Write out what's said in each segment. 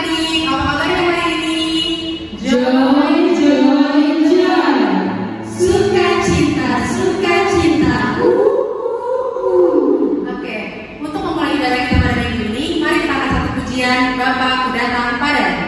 adik-adik, apa kabarnya hari ini? Joy, sukacita. Oke, untuk memulai ibadah kita pada minggu ini, mari kita angkat satu pujian Bapa Ku Datang Padamu.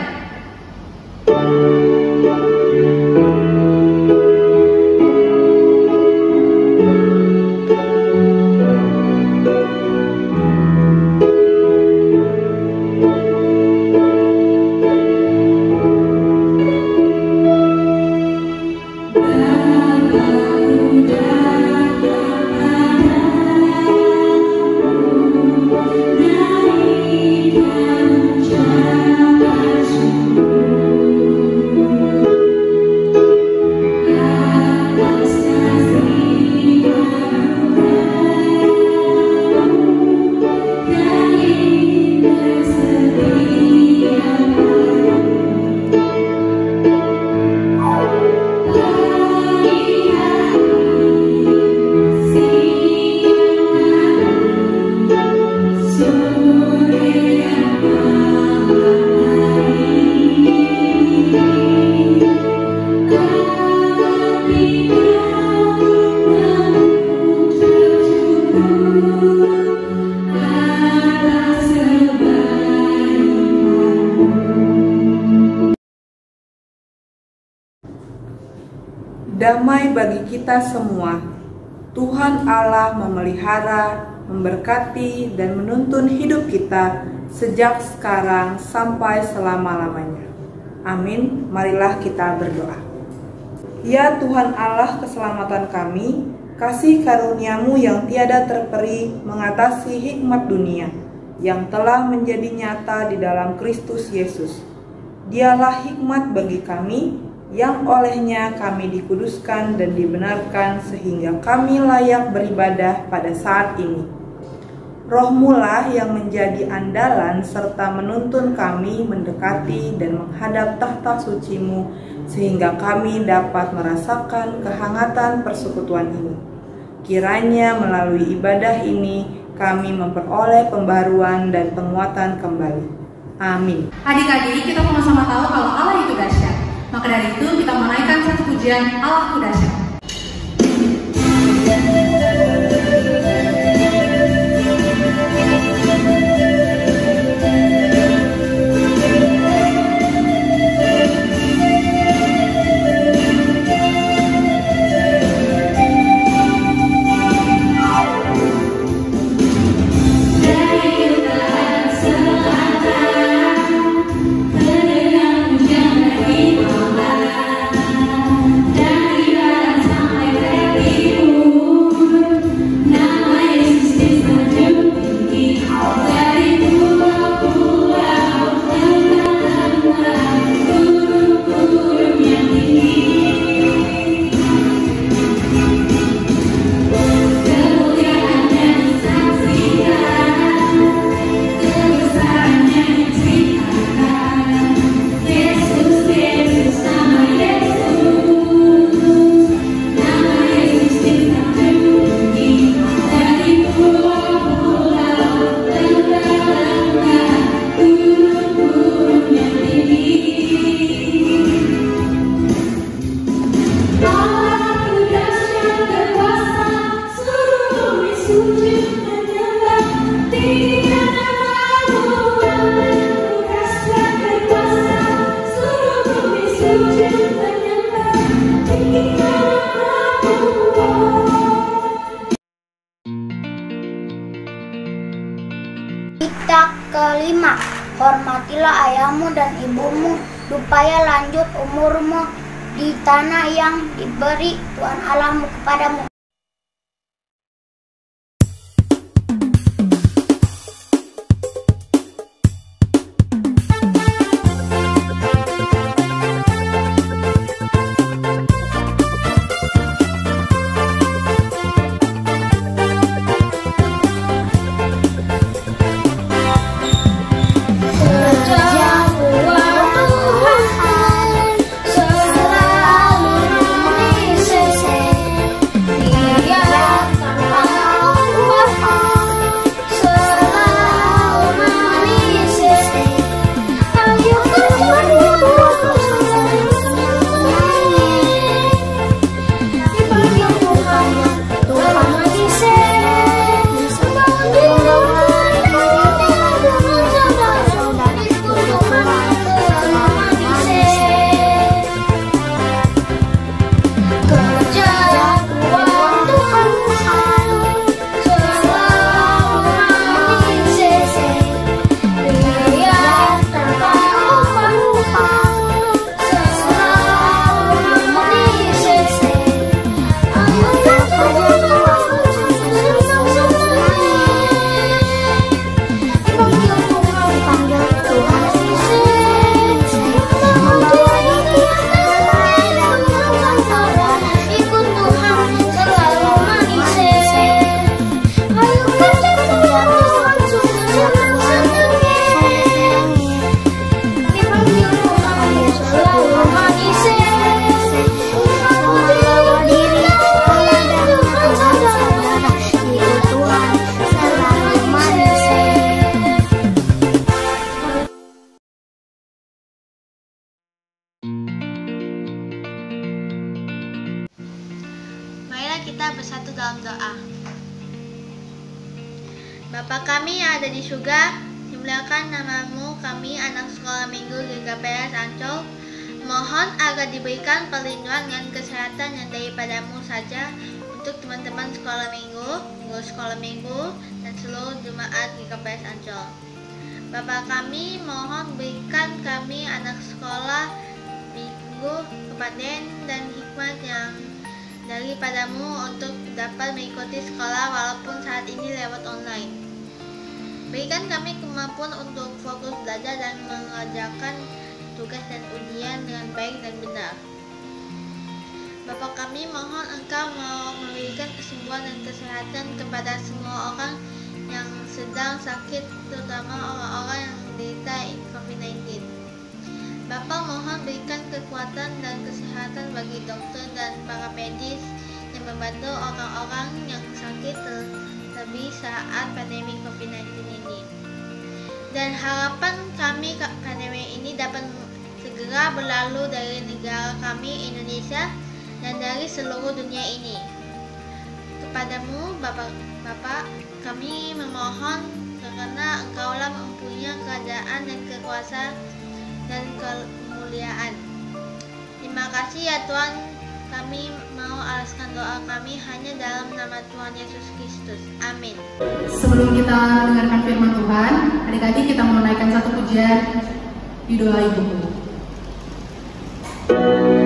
Damai bagi kita semua. Tuhan Allah memelihara, memberkati, dan menuntun hidup kita sejak sekarang sampai selama-lamanya. Amin. Marilah kita berdoa. Ya Tuhan Allah keselamatan kami, kasih karunia-Mu yang tiada terperi mengatasi hikmat dunia yang telah menjadi nyata di dalam Kristus Yesus. Dialah hikmat bagi kami, yang olehnya kami dikuduskan dan dibenarkan sehingga kami layak beribadah pada saat ini. Roh-Mu lah yang menjadi andalan serta menuntun kami mendekati dan menghadap tahta suci-Mu sehingga kami dapat merasakan kehangatan persekutuan ini. Kiranya melalui ibadah ini kami memperoleh pembaruan dan penguatan kembali. Amin. Adik-adik, kita sama-sama tahu kalau Allah itu dahsyat. Maka dari itu kita menaikkan satu pujian Allah Ku Dahsyat. Kita kelima, hormatilah ayahmu dan ibumu, supaya lanjut umurmu di tanah yang diberi Tuhan Allahmu kepadamu. Marilah kita bersatu dalam doa. Bapa kami yang ada di surga, dimuliakan namamu. Kami anak sekolah minggu GKPS Ancol mohon agar diberikan perlindungan dan kesehatan yang daripadamu saja untuk teman-teman sekolah minggu, guru sekolah minggu, dan seluruh jemaat GKPS Ancol. Bapa kami mohon berikan kami anak sekolah minggu kepaden dan hikmat yang daripadamu untuk dapat mengikuti sekolah walaupun saat ini lewat online. Berikan kami kemampuan untuk fokus belajar dan mengerjakan tugas dan ujian dengan baik dan benar. Bapa kami mohon Engkau mau memberikan kesembuhan dan kesehatan kepada semua orang yang sedang sakit, terutama orang-orang yang menderita COVID-19. Bapa mohon berikan kekuatan dan kesehatan bagi dokter dan para medis yang membantu orang-orang yang sakit terlebih saat pandemi COVID-19 ini. Dan harapan kami pandemi ini dapat segera berlalu dari negara kami Indonesia dan dari seluruh dunia ini. Kepadamu Bapa, kami memohon karena Engkaulah mempunyai kerajaan dan kekuasaan dan kemuliaan. Terima kasih ya Tuhan, kami mau alaskan doa kami hanya dalam nama Tuhan Yesus Kristus. Amin. Sebelum kita mendengarkan firman Tuhan, adik-adik kita menunaikan satu pujian di doa ibuku. Tiada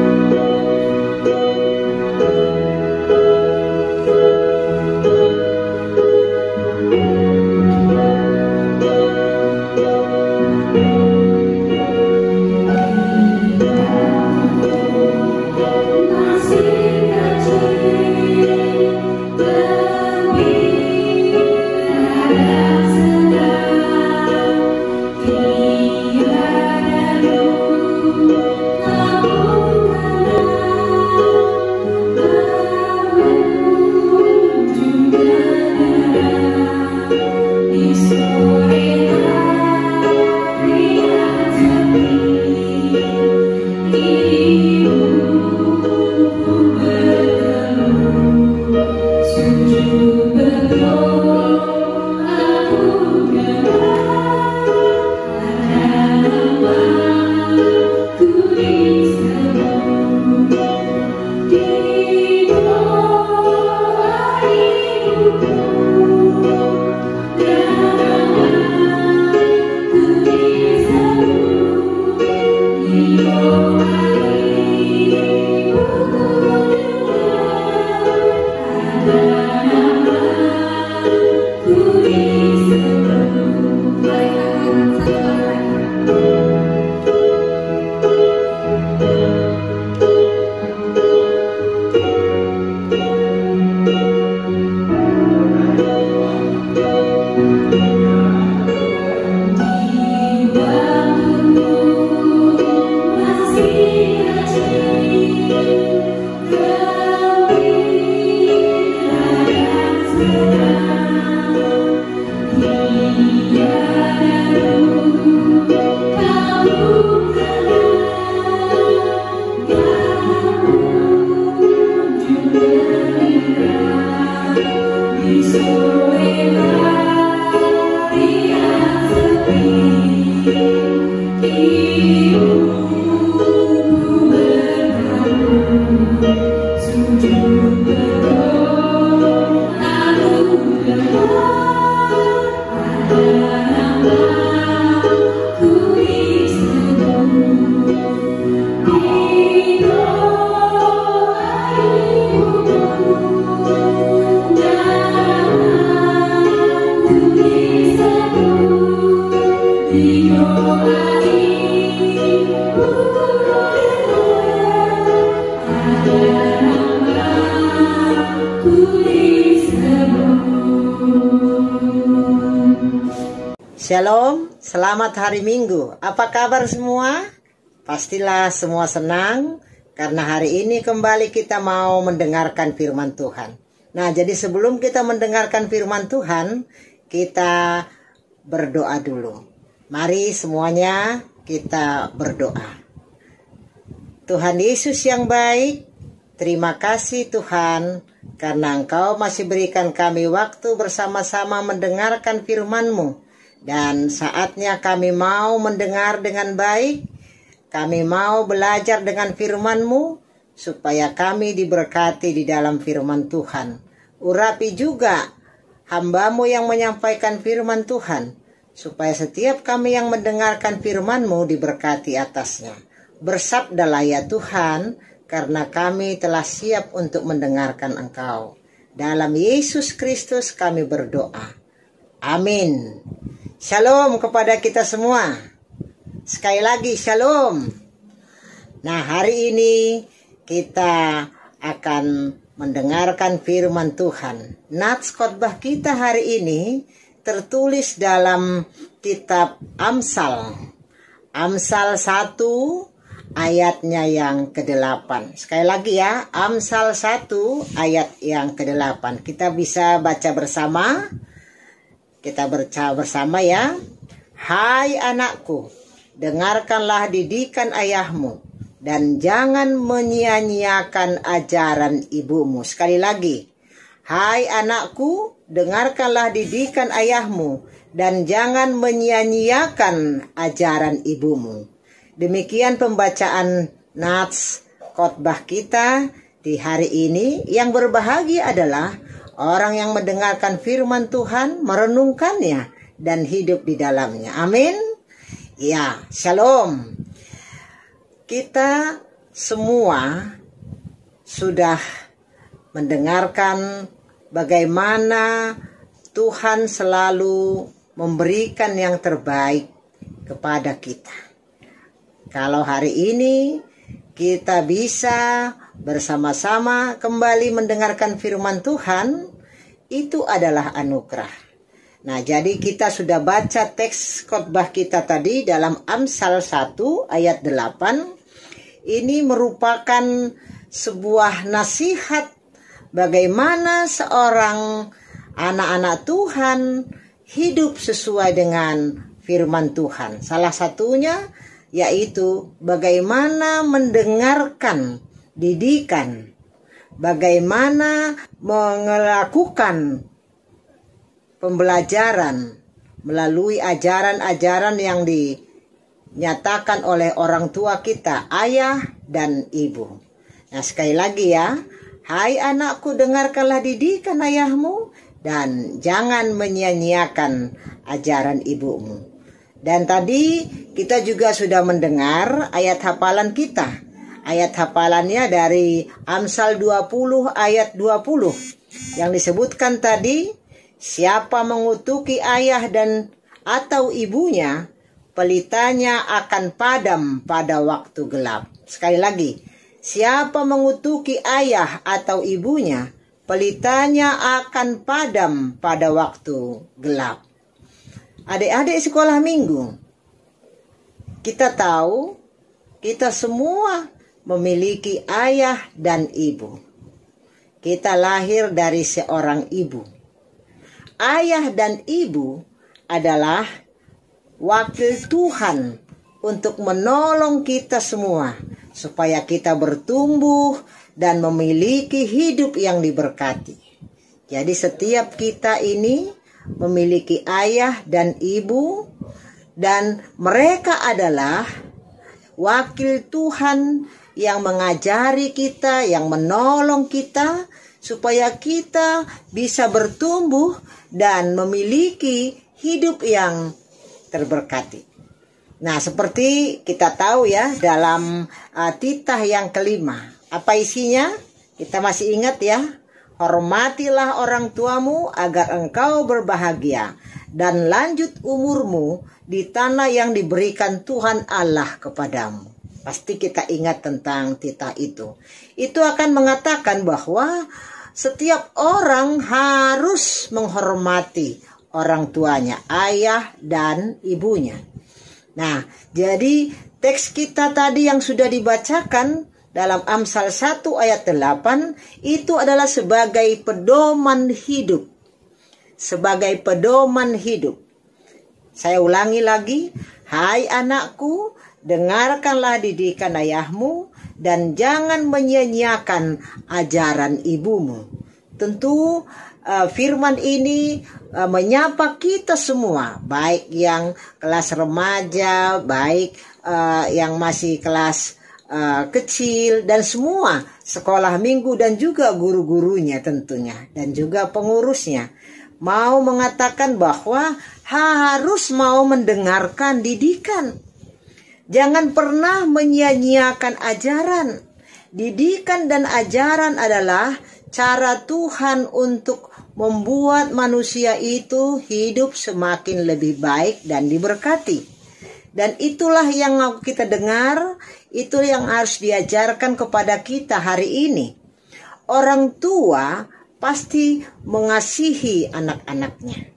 Shalom, selamat hari Minggu. Apa kabar semua? Pastilah semua senang karena hari ini kembali kita mau mendengarkan firman Tuhan. Nah, jadi sebelum kita mendengarkan firman Tuhan, kita berdoa dulu. Mari semuanya kita berdoa. Tuhan Yesus yang baik, terima kasih Tuhan karena Engkau masih berikan kami waktu bersama-sama mendengarkan firman-Mu. Dan saatnya kami mau mendengar dengan baik, kami mau belajar dengan firman-Mu, supaya kami diberkati di dalam firman Tuhan. Urapi juga hamba-Mu yang menyampaikan firman Tuhan, supaya setiap kami yang mendengarkan firman-Mu diberkati atasnya. Bersabdalah ya Tuhan, karena kami telah siap untuk mendengarkan Engkau. Dalam Yesus Kristus kami berdoa. Amin. Shalom kepada kita semua. Sekali lagi shalom. Nah, hari ini kita akan mendengarkan firman Tuhan. Nats khotbah kita hari ini tertulis dalam kitab Amsal. Amsal 1 ayatnya yang ke-8. Sekali lagi ya, Amsal 1 ayat yang ke-8. Kita bisa baca bersama. Kita baca bersama ya. Hai anakku, dengarkanlah didikan ayahmu dan jangan menyia-nyiakan ajaran ibumu. Sekali lagi. Hai anakku, dengarkanlah didikan ayahmu dan jangan menyia-nyiakan ajaran ibumu. Demikian pembacaan nats khotbah kita di hari ini. Yang berbahagia adalah orang yang mendengarkan firman Tuhan, merenungkannya, dan hidup di dalamnya. Amin. Ya, shalom. Kita semua sudah mendengarkan bagaimana Tuhan selalu memberikan yang terbaik kepada kita. Kalau hari ini kita bisa bersama-sama kembali mendengarkan firman Tuhan, itu adalah anugerah. Nah, jadi kita sudah baca teks khotbah kita tadi dalam Amsal 1 ayat 8. Ini merupakan sebuah nasihat bagaimana seorang anak-anak Tuhan hidup sesuai dengan firman Tuhan. Salah satunya yaitu bagaimana mendengarkan didikan, bagaimana melakukan pembelajaran melalui ajaran-ajaran yang dinyatakan oleh orang tua kita, ayah dan ibu. Nah, sekali lagi ya, hai anakku, dengarkanlah didikan ayahmu dan jangan menyia-nyiakan ajaran ibumu. Dan tadi kita juga sudah mendengar ayat hafalan kita. Ayat hafalannya dari Amsal 20 ayat 20. Yang disebutkan tadi, siapa mengutuki ayah dan atau ibunya, pelitanya akan padam pada waktu gelap. Sekali lagi, siapa mengutuki ayah atau ibunya, pelitanya akan padam pada waktu gelap. Adik-adik sekolah minggu, kita tahu kita semua memiliki ayah dan ibu. Kita lahir dari seorang ibu. Ayah dan ibu adalah wakil Tuhan untuk menolong kita semua supaya kita bertumbuh dan memiliki hidup yang diberkati. Jadi setiap kita ini memiliki ayah dan ibu, dan mereka adalah wakil Tuhan yang mengajari kita, yang menolong kita supaya kita bisa bertumbuh dan memiliki hidup yang terberkati. Nah, seperti kita tahu ya, dalam titah yang kelima, apa isinya? Kita masih ingat ya? Hormatilah orang tuamu agar engkau berbahagia dan lanjut umurmu di tanah yang diberikan Tuhan Allah kepadamu. Pasti kita ingat tentang titah itu. Itu akan mengatakan bahwa setiap orang harus menghormati orang tuanya, ayah dan ibunya. Nah, jadi teks kita tadi yang sudah dibacakan dalam Amsal 1 ayat 8 itu adalah sebagai pedoman hidup. Sebagai pedoman hidup. Saya ulangi lagi, hai anakku, dengarkanlah didikan ayahmu dan jangan menyia-nyiakan ajaran ibumu. Tentu firman ini menyapa kita semua, baik yang kelas remaja, baik yang masih kelas kecil, dan semua sekolah minggu dan juga guru-gurunya tentunya, dan juga pengurusnya. Mau mengatakan bahwa harus mau mendengarkan didikan. Jangan pernah menyia-nyiakan ajaran. Didikan dan ajaran adalah cara Tuhan untuk membuat manusia itu hidup semakin lebih baik dan diberkati. Dan itulah yang kita dengar, itu yang harus diajarkan kepada kita hari ini. Orang tua pasti mengasihi anak-anaknya.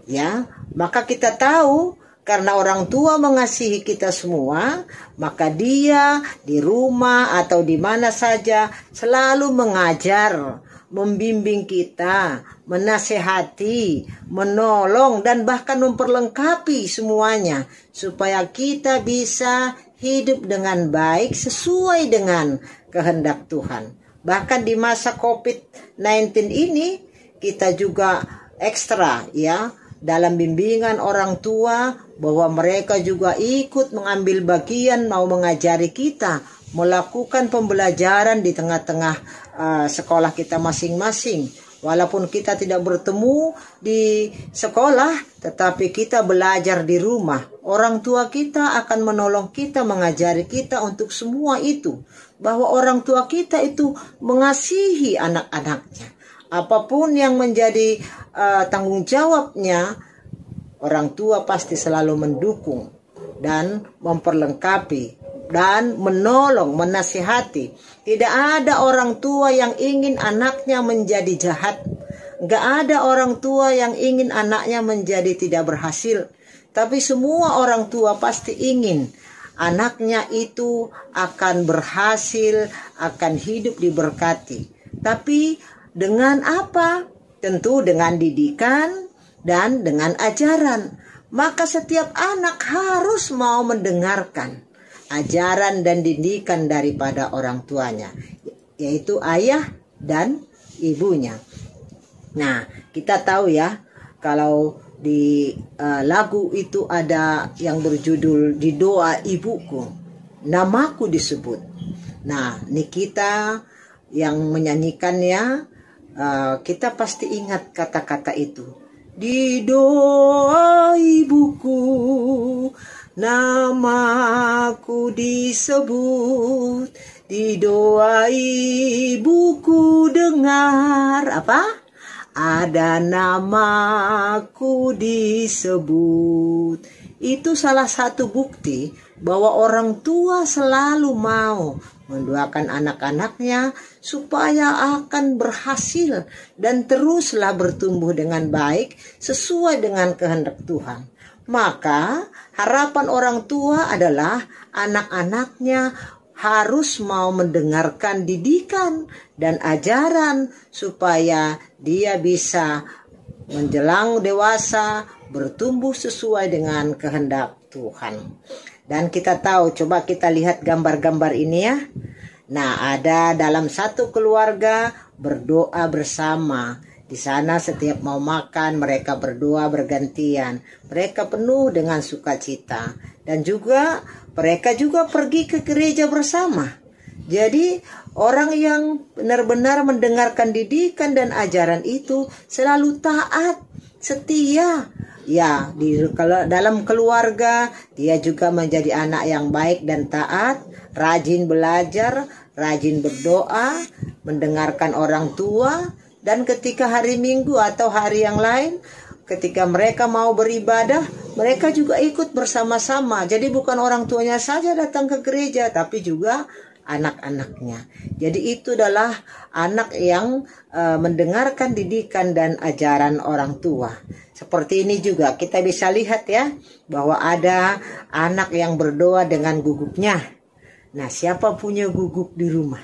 Ya, maka kita tahu karena orang tua mengasihi kita semua, maka dia di rumah atau di mana saja selalu mengajar, membimbing kita, menasehati, menolong, dan bahkan memperlengkapi semuanya supaya kita bisa hidup dengan baik sesuai dengan kehendak Tuhan. Bahkan di masa COVID-19 ini kita juga ekstra ya dalam bimbingan orang tua bahwa mereka juga ikut mengambil bagian mau mengajari kita melakukan pembelajaran di tengah-tengah sekolah kita masing-masing. Walaupun kita tidak bertemu di sekolah, tetapi kita belajar di rumah. Orang tua kita akan menolong kita, mengajari kita untuk semua itu. Bahwa orang tua kita itu mengasihi anak-anaknya. Apapun yang menjadi tanggung jawabnya, orang tua pasti selalu mendukung dan memperlengkapi dan menolong, menasihati. Tidak ada orang tua yang ingin anaknya menjadi jahat. Gak ada orang tua yang ingin anaknya menjadi tidak berhasil. Tapi semua orang tua pasti ingin anaknya itu akan berhasil, akan hidup diberkati. Tapi dengan apa? Tentu dengan didikan dan dengan ajaran. Maka setiap anak harus mau mendengarkan ajaran dan didikan daripada orang tuanya, yaitu ayah dan ibunya. Nah, kita tahu ya, kalau di lagu itu ada yang berjudul Di Doa Ibuku, namaku disebut. Nah, ini kita yang menyanyikannya, kita pasti ingat kata-kata itu. Di doa ibuku, namaku disebut. Di doa ibuku dengar apa? Ada namaku disebut. Itu salah satu bukti bahwa orang tua selalu mau mendoakan anak-anaknya supaya akan berhasil dan teruslah bertumbuh dengan baik sesuai dengan kehendak Tuhan. Maka harapan orang tua adalah anak-anaknya harus mau mendengarkan didikan dan ajaran supaya dia bisa menjelang dewasa bertumbuh sesuai dengan kehendak Tuhan. Dan kita tahu, coba kita lihat gambar-gambar ini ya. Nah, ada dalam satu keluarga berdoa bersama. Di sana setiap mau makan mereka berdoa bergantian. Mereka penuh dengan sukacita. Dan juga mereka juga pergi ke gereja bersama. Jadi orang yang benar-benar mendengarkan didikan dan ajaran itu selalu taat, setia. Ya, dalam keluarga dia juga menjadi anak yang baik dan taat, rajin belajar, rajin berdoa, mendengarkan orang tua, dan ketika hari Minggu atau hari yang lain, ketika mereka mau beribadah, mereka juga ikut bersama-sama. Jadi bukan orang tuanya saja datang ke gereja, tapi juga anak-anaknya. Jadi itu adalah anak yang mendengarkan didikan dan ajaran orang tua. Seperti ini juga kita bisa lihat ya, bahwa ada anak yang berdoa dengan gugupnya. Nah, siapa punya guguk di rumah?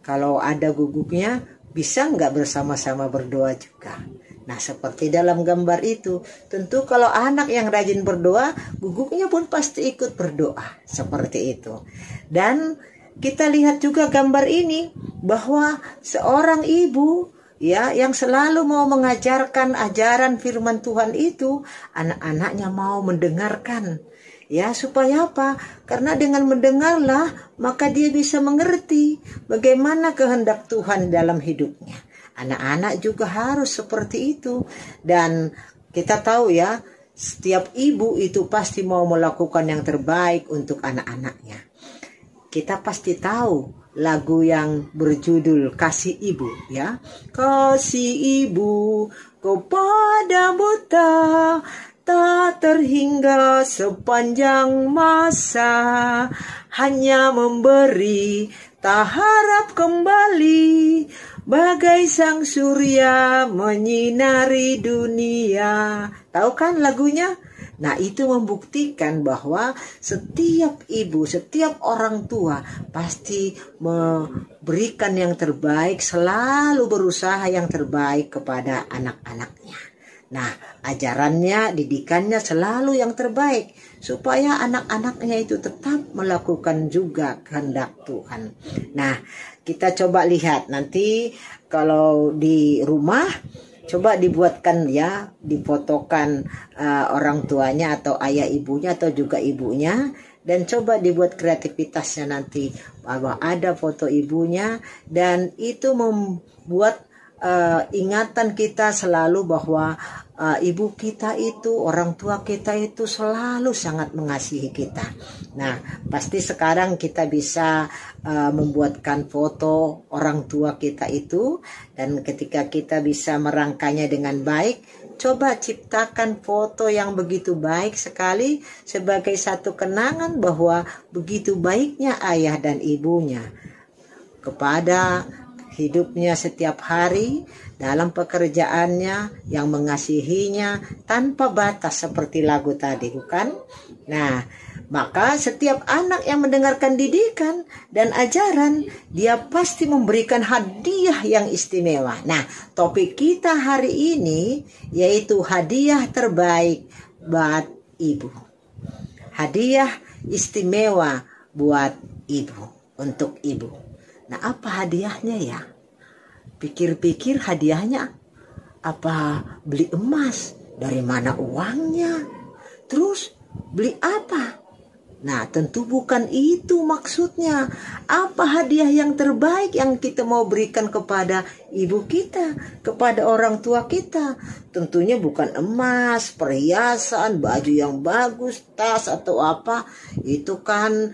Kalau ada guguknya, bisa nggak bersama-sama berdoa juga? Nah, seperti dalam gambar itu, tentu kalau anak yang rajin berdoa, guguknya pun pasti ikut berdoa. Seperti itu. Dan kita lihat juga gambar ini, bahwa seorang ibu ya yang selalu mau mengajarkan ajaran firman Tuhan itu, anak-anaknya mau mendengarkan. Ya, supaya apa? Karena dengan mendengarlah, maka dia bisa mengerti bagaimana kehendak Tuhan dalam hidupnya. Anak-anak juga harus seperti itu. Dan kita tahu ya, setiap ibu itu pasti mau melakukan yang terbaik untuk anak-anaknya. Kita pasti tahu lagu yang berjudul Kasih Ibu ya. Kasih ibu kepada buta, tak terhingga sepanjang masa, hanya memberi, tak harap kembali, bagai sang surya menyinari dunia. Tahu kan lagunya? Nah, itu membuktikan bahwa setiap ibu, setiap orang tua pasti memberikan yang terbaik, selalu berusaha yang terbaik kepada anak-anaknya. Nah, ajarannya, didikannya selalu yang terbaik, supaya anak-anaknya itu tetap melakukan juga kehendak Tuhan. Nah, kita coba lihat nanti kalau di rumah, coba dibuatkan ya, difotokan orang tuanya atau ayah ibunya atau juga ibunya, dan coba dibuat kreativitasnya nanti bahwa ada foto ibunya, dan itu membuat ingatan kita selalu bahwa ibu kita itu, orang tua kita itu selalu sangat mengasihi kita. Nah, pasti sekarang kita bisa membuatkan foto orang tua kita itu, dan ketika kita bisa merangkainya dengan baik, coba ciptakan foto yang begitu baik sekali sebagai satu kenangan bahwa begitu baiknya ayah dan ibunya kepada hidupnya setiap hari, dalam pekerjaannya yang mengasihinya tanpa batas seperti lagu tadi, bukan? Nah, maka setiap anak yang mendengarkan didikan dan ajaran, dia pasti memberikan hadiah yang istimewa. Nah, topik kita hari ini yaitu hadiah terbaik buat ibu. Hadiah istimewa buat ibu, untuk ibu. Nah, apa hadiahnya ya? Pikir-pikir hadiahnya apa? Beli emas? Dari mana uangnya? Terus beli apa? Nah, tentu bukan itu maksudnya. Apa hadiah yang terbaik yang kita mau berikan kepada ibu kita, kepada orang tua kita? Tentunya bukan emas, perhiasan, baju yang bagus, tas atau apa. Itu kan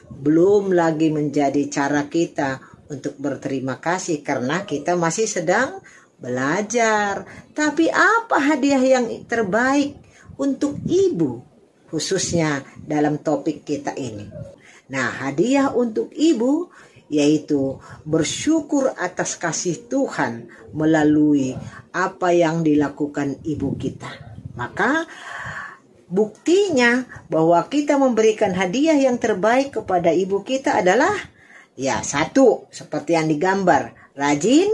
belum lagi menjadi cara kita untuk berterima kasih karena kita masih sedang belajar. Tapi apa hadiah yang terbaik untuk ibu, khususnya dalam topik kita ini? Nah, hadiah untuk ibu yaitu bersyukur atas kasih Tuhan melalui apa yang dilakukan ibu kita. Maka buktinya bahwa kita memberikan hadiah yang terbaik kepada ibu kita adalah ya, satu, seperti yang digambar, rajin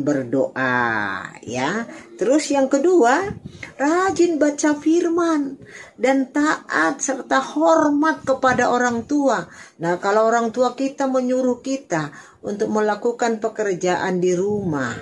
berdoa ya. Terus yang kedua, rajin baca firman dan taat serta hormat kepada orang tua. Nah, kalau orang tua kita menyuruh kita untuk melakukan pekerjaan di rumah,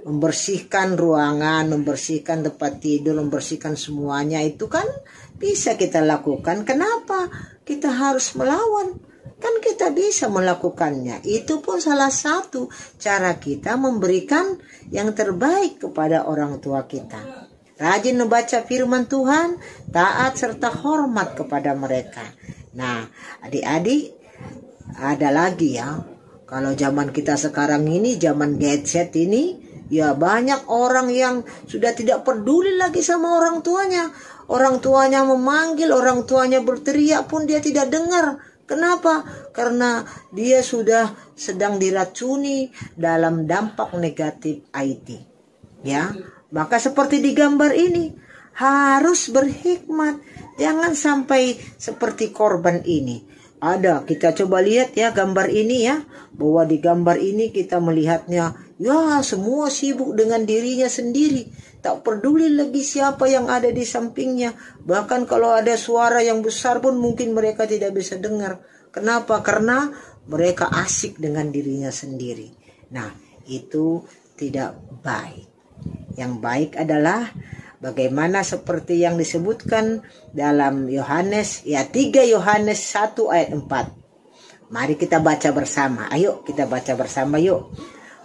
membersihkan ruangan, membersihkan tempat tidur, membersihkan semuanya, itu kan bisa kita lakukan. Kenapa kita harus melawan? Kan kita bisa melakukannya. Itu pun salah satu cara kita memberikan yang terbaik kepada orang tua kita. Rajin membaca firman Tuhan, taat serta hormat kepada mereka. Nah, adik-adik, ada lagi ya. Kalau zaman kita sekarang ini, zaman gadget ini, ya banyak orang yang sudah tidak peduli lagi sama orang tuanya. Orang tuanya memanggil, orang tuanya berteriak pun dia tidak dengar. Kenapa? Karena dia sudah sedang diracuni dalam dampak negatif IT. Ya, maka seperti di gambar ini harus berhikmat. Jangan sampai seperti korban ini. Ada, kita coba lihat ya gambar ini ya, bahwa di gambar ini kita melihatnya ya semua sibuk dengan dirinya sendiri, tak peduli lagi siapa yang ada di sampingnya. Bahkan kalau ada suara yang besar pun mungkin mereka tidak bisa dengar. Kenapa? Karena mereka asik dengan dirinya sendiri. Nah, itu tidak baik. Yang baik adalah bagaimana seperti yang disebutkan dalam Yohanes, ya 3 Yohanes 1 ayat 4. Mari kita baca bersama. Ayo kita baca bersama yuk.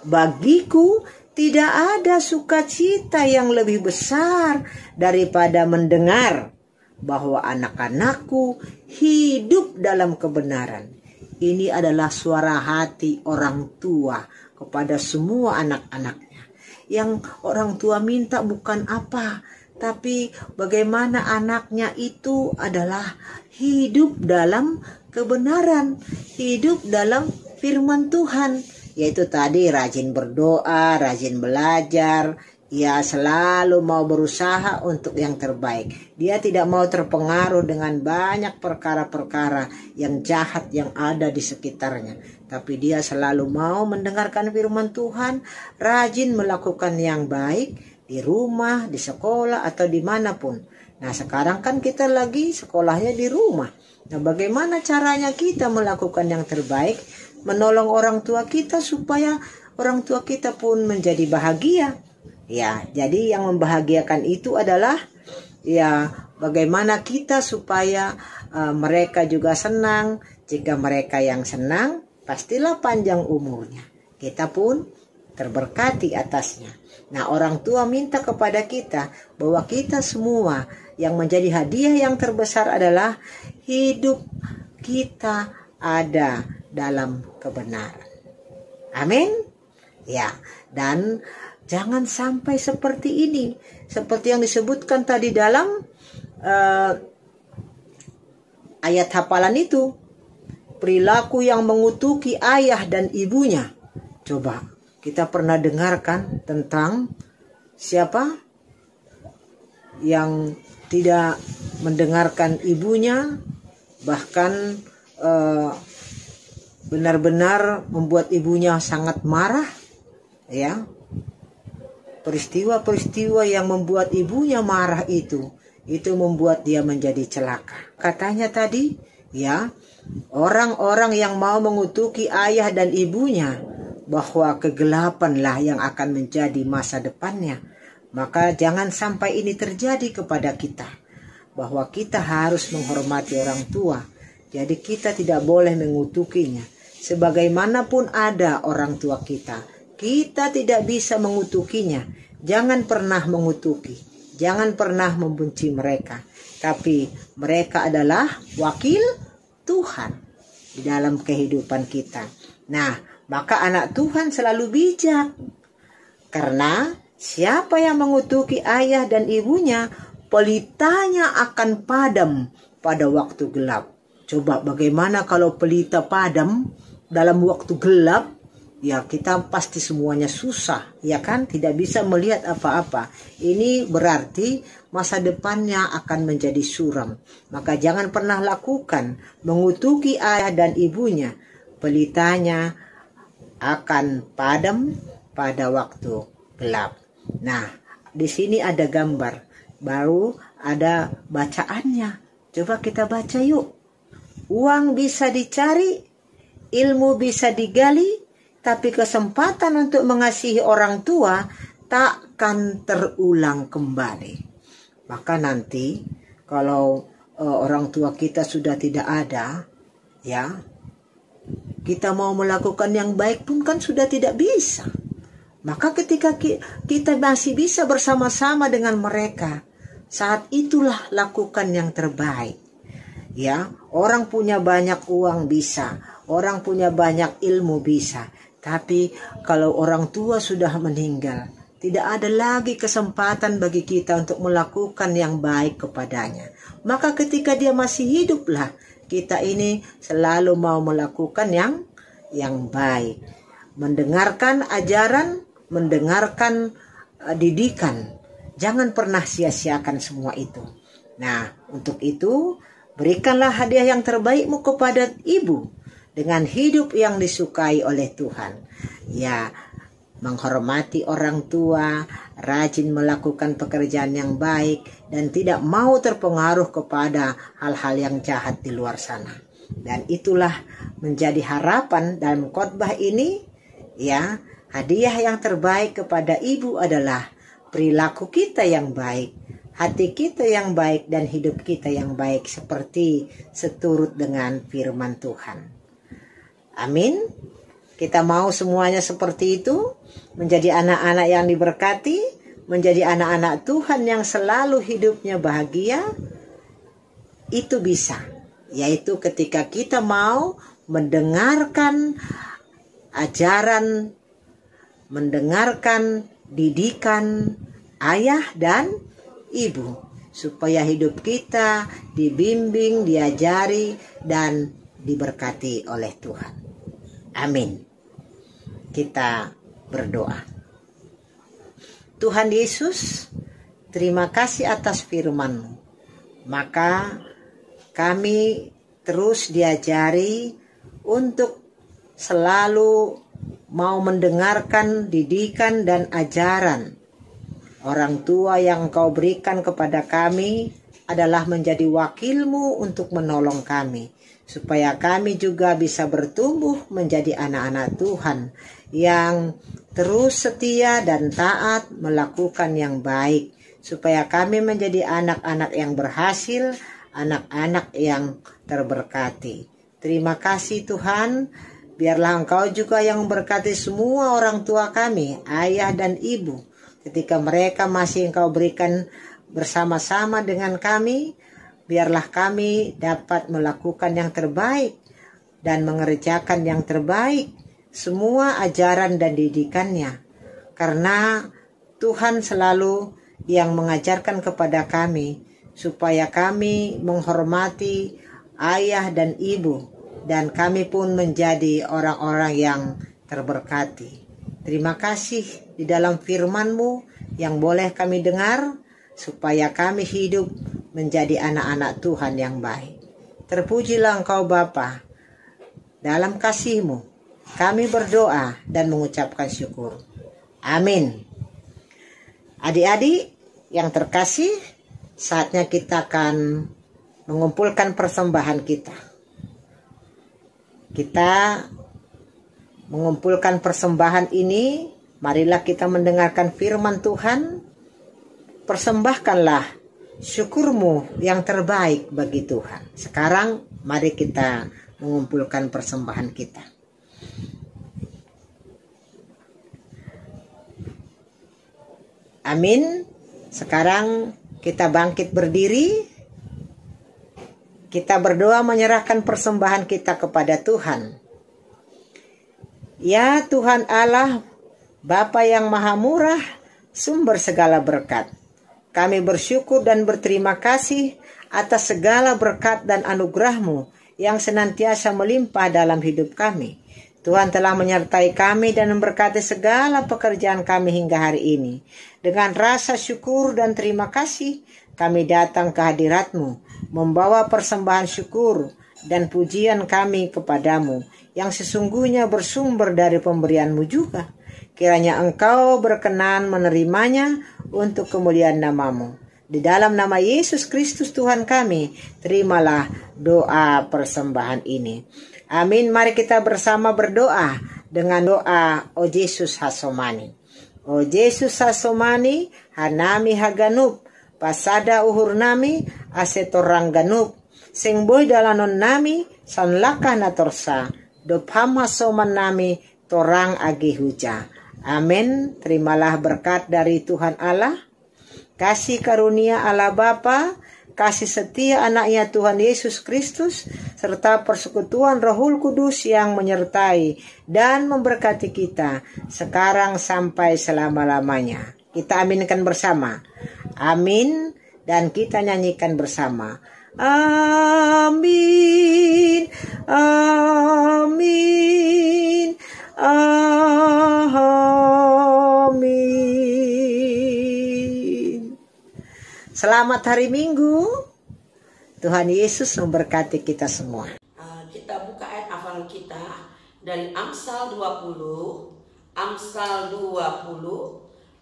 Bagiku tidak ada sukacita yang lebih besar daripada mendengar bahwa anak-anakku hidup dalam kebenaran. Ini adalah suara hati orang tua kepada semua anak-anaknya. Yang orang tua minta bukan apa, tapi bagaimana anaknya itu adalah hidup dalam kebenaran, hidup dalam firman Tuhan. Yaitu tadi rajin berdoa, rajin belajar, ia selalu mau berusaha untuk yang terbaik. Dia tidak mau terpengaruh dengan banyak perkara-perkara yang jahat yang ada di sekitarnya. Tapi dia selalu mau mendengarkan firman Tuhan, rajin melakukan yang baik di rumah, di sekolah, atau dimanapun. Nah sekarang kan kita lagi sekolahnya di rumah. Nah bagaimana caranya kita melakukan yang terbaik, menolong orang tua kita supaya orang tua kita pun menjadi bahagia. Ya, jadi yang membahagiakan itu adalah ya bagaimana kita supaya mereka juga senang. Jika mereka yang senang, pastilah panjang umurnya. Kita pun terberkati atasnya. Nah, orang tua minta kepada kita bahwa kita semua yang menjadi hadiah yang terbesar adalah hidup kita ada dalam kebenaran. Amin. Ya, dan jangan sampai seperti ini. Seperti yang disebutkan tadi dalam ayat hafalan itu. Perilaku yang mengutuki ayah dan ibunya. Coba, kita pernah dengarkan tentang siapa yang tidak mendengarkan ibunya, bahkan benar-benar membuat ibunya sangat marah, ya. Peristiwa-peristiwa yang membuat ibunya marah itu membuat dia menjadi celaka. Katanya tadi, ya, orang-orang yang mau mengutuki ayah dan ibunya, bahwa kegelapanlah yang akan menjadi masa depannya. Maka jangan sampai ini terjadi kepada kita, bahwa kita harus menghormati orang tua. Jadi kita tidak boleh mengutukinya. Sebagaimanapun ada orang tua kita, kita tidak bisa mengutukinya. Jangan pernah mengutuki, jangan pernah membenci mereka. Tapi mereka adalah wakil Tuhan di dalam kehidupan kita. Nah, maka anak Tuhan selalu bijak. Karena siapa yang mengutuki ayah dan ibunya, pelitanya akan padam pada waktu gelap. Coba bagaimana kalau pelita padam dalam waktu gelap? Ya kita pasti semuanya susah, ya kan? Tidak bisa melihat apa-apa. Ini berarti masa depannya akan menjadi suram. Maka jangan pernah lakukan mengutuki ayah dan ibunya. Pelitanya akan padam pada waktu gelap. Nah, di sini ada gambar, baru ada bacaannya. Coba kita baca yuk. Uang bisa dicari, ilmu bisa digali, tapi kesempatan untuk mengasihi orang tua takkan terulang kembali. Maka nanti kalau orang tua kita sudah tidak ada, ya, kita mau melakukan yang baik pun kan sudah tidak bisa. Maka ketika kita masih bisa bersama-sama dengan mereka, saat itulah lakukan yang terbaik. Ya, orang punya banyak uang bisa, orang punya banyak ilmu bisa. Tapi kalau orang tua sudah meninggal, tidak ada lagi kesempatan bagi kita untuk melakukan yang baik kepadanya. Maka ketika dia masih hiduplah kita ini selalu mau melakukan yang baik. Mendengarkan ajaran, mendengarkan didikan. Jangan pernah sia-siakan semua itu. Nah, untuk itu berikanlah hadiah yang terbaikmu kepada ibu dengan hidup yang disukai oleh Tuhan. Ya, menghormati orang tua, rajin melakukan pekerjaan yang baik, dan tidak mau terpengaruh kepada hal-hal yang jahat di luar sana. Dan itulah menjadi harapan dalam khotbah ini. Ya, hadiah yang terbaik kepada ibu adalah perilaku kita yang baik, hati kita yang baik, dan hidup kita yang baik seperti seturut dengan firman Tuhan. Amin. Kita mau semuanya seperti itu, menjadi anak-anak yang diberkati, menjadi anak-anak Tuhan yang selalu hidupnya bahagia. Itu bisa, yaitu ketika kita mau mendengarkan ajaran, mendengarkan didikan ayah dan ibu, supaya hidup kita dibimbing, diajari, dan diberkati oleh Tuhan. Amin. Kita berdoa. Tuhan Yesus, terima kasih atas firman-Mu. Maka kami terus diajari untuk selalu mau mendengarkan didikan dan ajaran. Orang tua yang Engkau berikan kepada kami adalah menjadi wakil-Mu untuk menolong kami, supaya kami juga bisa bertumbuh menjadi anak-anak Tuhan yang terus setia dan taat melakukan yang baik, supaya kami menjadi anak-anak yang berhasil, anak-anak yang terberkati. Terima kasih Tuhan, biarlah Engkau juga yang memberkati semua orang tua kami, ayah dan ibu, ketika mereka masih Engkau berikan bersama-sama dengan kami. Biarlah kami dapat melakukan yang terbaik dan mengerjakan yang terbaik semua ajaran dan didikannya. Karena Tuhan selalu yang mengajarkan kepada kami supaya kami menghormati ayah dan ibu, dan kami pun menjadi orang-orang yang terberkati. Terima kasih di dalam firman-Mu yang boleh kami dengar, supaya kami hidup menjadi anak-anak Tuhan yang baik. Terpujilah Engkau Bapa. Dalam kasih-Mu kami berdoa dan mengucapkan syukur. Amin. Adik-adik yang terkasih, saatnya kita akan mengumpulkan persembahan kita. Kita mengumpulkan persembahan ini, marilah kita mendengarkan firman Tuhan. Persembahkanlah syukurmu yang terbaik bagi Tuhan. Sekarang mari kita mengumpulkan persembahan kita. Amin. Sekarang kita bangkit berdiri. Kita berdoa menyerahkan persembahan kita kepada Tuhan. Ya Tuhan Allah, Bapa yang Maha Murah, sumber segala berkat. Kami bersyukur dan berterima kasih atas segala berkat dan anugerah-Mu yang senantiasa melimpah dalam hidup kami. Tuhan telah menyertai kami dan memberkati segala pekerjaan kami hingga hari ini. Dengan rasa syukur dan terima kasih, kami datang ke hadirat-Mu, membawa persembahan syukur dan pujian kami kepadamu, yang sesungguhnya bersumber dari pemberian-Mu juga. Kiranya Engkau berkenan menerimanya untuk kemuliaan nama-Mu. Di dalam nama Yesus Kristus Tuhan kami, terimalah doa persembahan ini. Amin. Mari kita bersama berdoa dengan doa O Yesus Hasomani. O Yesus Hasomani, hanami haganup, pasada uhur nami, asetorang ganup, sing boy dalanon nami, sanlakah natorsa, dopham hasoman nami, torang agi huja. Amin. Terimalah berkat dari Tuhan Allah, kasih karunia Allah Bapa, kasih setia anaknya Tuhan Yesus Kristus, serta persekutuan Rohul Kudus yang menyertai dan memberkati kita sekarang sampai selama-lamanya. Kita aminkan bersama. Amin. Dan kita nyanyikan bersama. Amin. Selamat hari Minggu. Tuhan Yesus memberkati kita semua. Kita buka ayat hafalan kita dari Amsal 20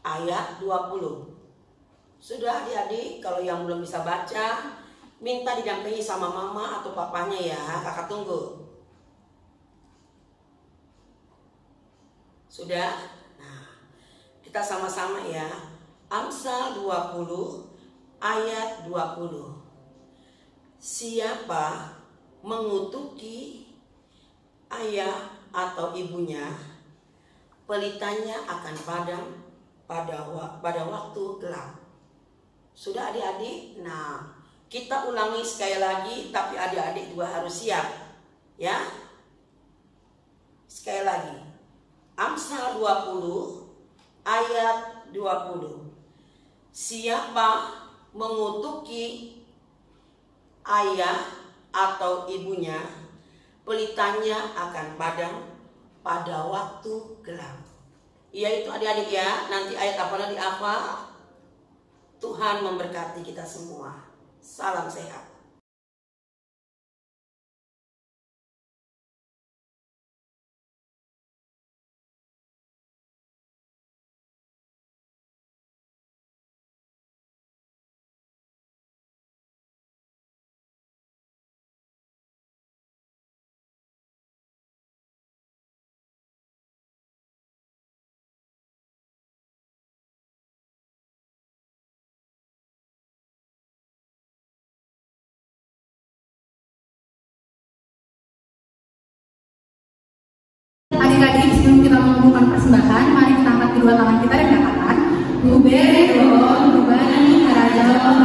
ayat 20. Sudah adik-adik, kalau yang belum bisa baca, minta didampingi sama mama atau papanya ya, kakak tunggu. Sudah? Nah, kita sama-sama ya. Amsal 20 ayat 20. Siapa mengutuki ayah atau ibunya, pelitanya akan padam pada waktu gelap. Sudah adik-adik? Nah, kita ulangi sekali lagi, tapi adik-adik juga harus siap. Ya? Sekali lagi. Amsal 20 ayat 20. Siapa mengutuki ayah atau ibunya, pelitanya akan padam pada waktu gelap. Iya itu adik-adik ya. Nanti ayat apa dihafal. Tuhan memberkati kita semua. Salam sehat. Adik-adik, sebelum kita mengumumkan persembahan, mari kita angkat kedua tangan kita dan katakan Rubani Harajaon.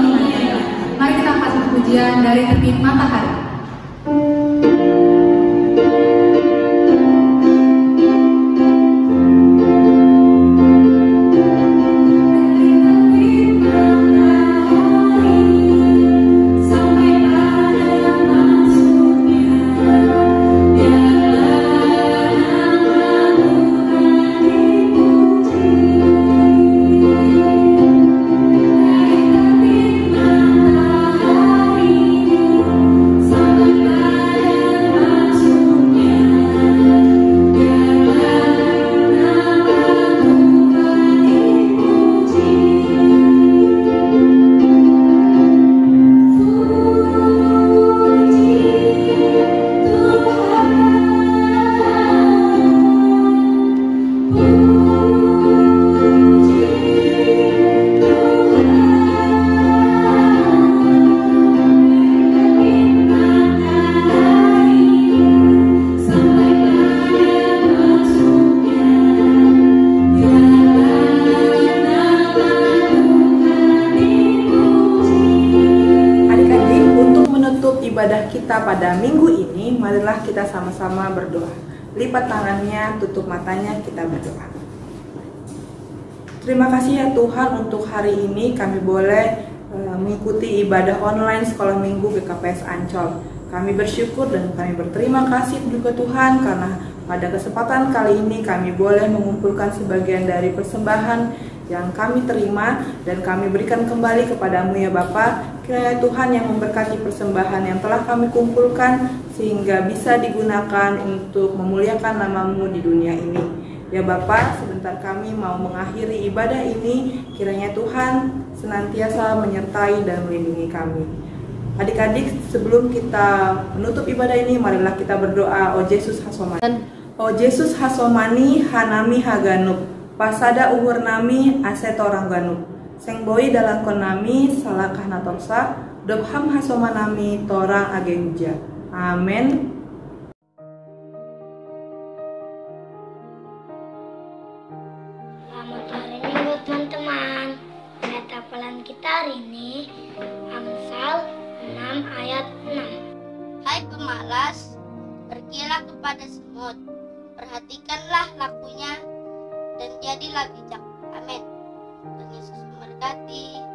Mari kita angkat satu pujian dari terbit matahari. Ibadah kita pada minggu ini, marilah kita sama-sama berdoa. Lipat tangannya, tutup matanya, kita berdoa. Terima kasih ya Tuhan untuk hari ini kami boleh mengikuti ibadah online sekolah minggu GKPS Ancol. Kami bersyukur dan kami berterima kasih juga Tuhan karena pada kesempatan kali ini kami boleh mengumpulkan sebagian dari persembahan yang kami terima dan kami berikan kembali kepadamu ya Bapa. Kiranya Tuhan yang memberkati persembahan yang telah kami kumpulkan sehingga bisa digunakan untuk memuliakan nama-Mu di dunia ini. Ya Bapa, sebentar kami mau mengakhiri ibadah ini, kiranya Tuhan senantiasa menyertai dan melindungi kami. Adik-adik, sebelum kita menutup ibadah ini, marilah kita berdoa. O Yesus Hasomani, O Yesus Hasomani Hanami Haganuk, pasada uhur nami asetorang ganuk. Seng boi dalam konami salakah natorsa dobham hasomanami torang agenja. Amin. Selamat hari Minggu teman-teman. Ayat hafalan kita hari ini Amsal 6 ayat 6. Hai pemalas, pergilah kepada semut, perhatikanlah lakunya dan jadilah bijak. Amin. Tuhan Yesus memberkati.